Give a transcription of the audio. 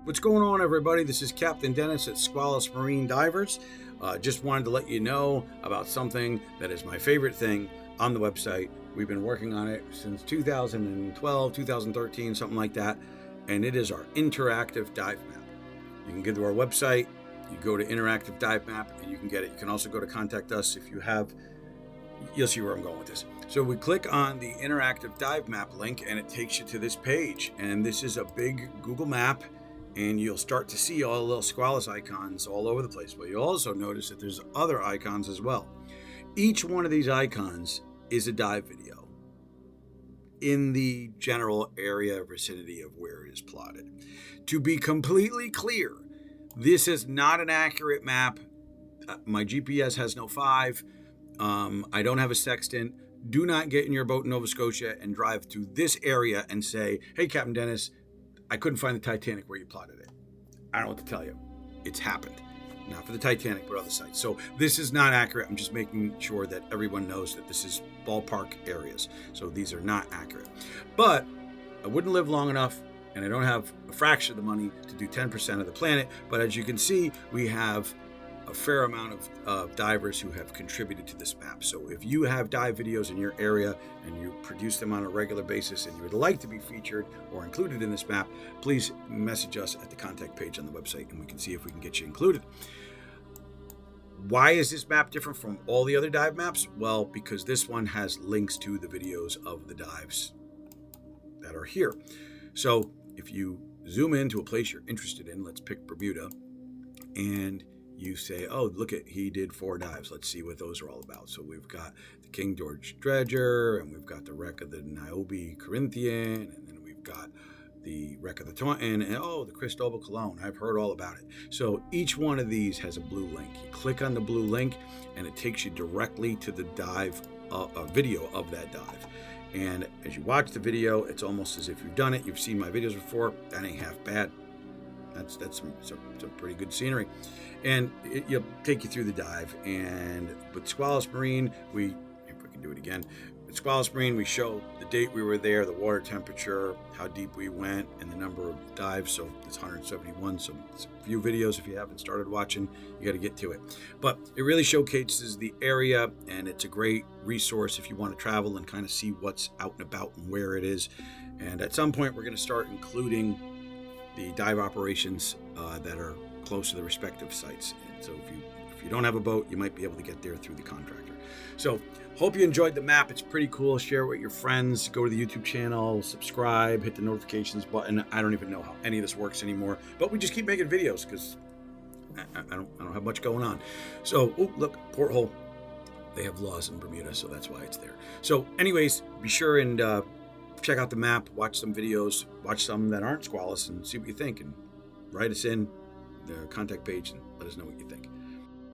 What's going on, everybody? This is Captain Dennis at Squalus Marine Divers. Just wanted to let you know about something that is my favorite thing on the website. We've been working on it since 2012, 2013, something like that. And it is our interactive dive map. You can get to our website, you go to interactive dive map, and you can get it. You can also go to contact us if you have. You'll see where I'm going with this. So we click on the interactive dive map link and it takes you to this page. And this is a big Google map, and you'll start to see all the little Squalus icons all over the place. But you'll also notice that there's other icons as well. Each one of these icons is a dive video in the general area vicinity of where it is plotted. To be completely clear, this is not an accurate map. My GPS has no 5. I don't have a sextant. Do not get in your boat in Nova Scotia and drive to this area and say, hey, Captain Dennis, I couldn't find the Titanic where you plotted it. I don't know what to tell you. It's happened. Not for the Titanic, but other sites. So this is not accurate. I'm just making sure that everyone knows that this is ballpark areas. So these are not accurate. But I wouldn't live long enough, and I don't have a fraction of the money to do 10% of the planet. But as you can see, we have a fair amount of divers who have contributed to this map. So if you have dive videos in your area and you produce them on a regular basis and you would like to be featured or included in this map, please message us at the contact page on the website and we can see if we can get you included. Why is this map different from all the other dive maps? Well, because this one has links to the videos of the dives that are here. So if you zoom into a place you're interested in, let's pick Bermuda, and you say, oh, look at, he did 4 dives. Let's see what those are all about. So we've got the King George Dredger, and we've got the wreck of the Niobe Corinthian, and then we've got the wreck of the Taunton, and oh, the Cristobal Colon. I've heard all about it. So each one of these has a blue link. You click on the blue link, and it takes you directly to the dive, video of that dive. And as you watch the video, it's almost as if you've done it. You've seen my videos before. That ain't half bad. That's some pretty good scenery, and it'll take you through the dive. And with Squalus Marine, if we can do it again, with Squalus Marine, we show the date we were there, the water temperature, how deep we went, and the number of dives. So it's 171. So it's a few videos. If you haven't started watching, you got to get to it. But it really showcases the area, and it's a great resource if you want to travel and kind of see what's out and about and where it is. And at some point, we're going to start including the dive operations that are close to the respective sites. And so if you don't have a boat, you might be able to get there through the contractor. So hope you enjoyed the map. It's pretty cool. Share it with your friends. Go to the YouTube channel, subscribe, hit the notifications button. I don't even know how any of this works anymore, but we just keep making videos because I don't have much going on. So, oh, look, porthole. They have laws in Bermuda, so that's why it's there. So anyways, be sure and check out the map, watch some videos, watch some that aren't Squalus, and see what you think, and write us in the contact page and let us know what you think.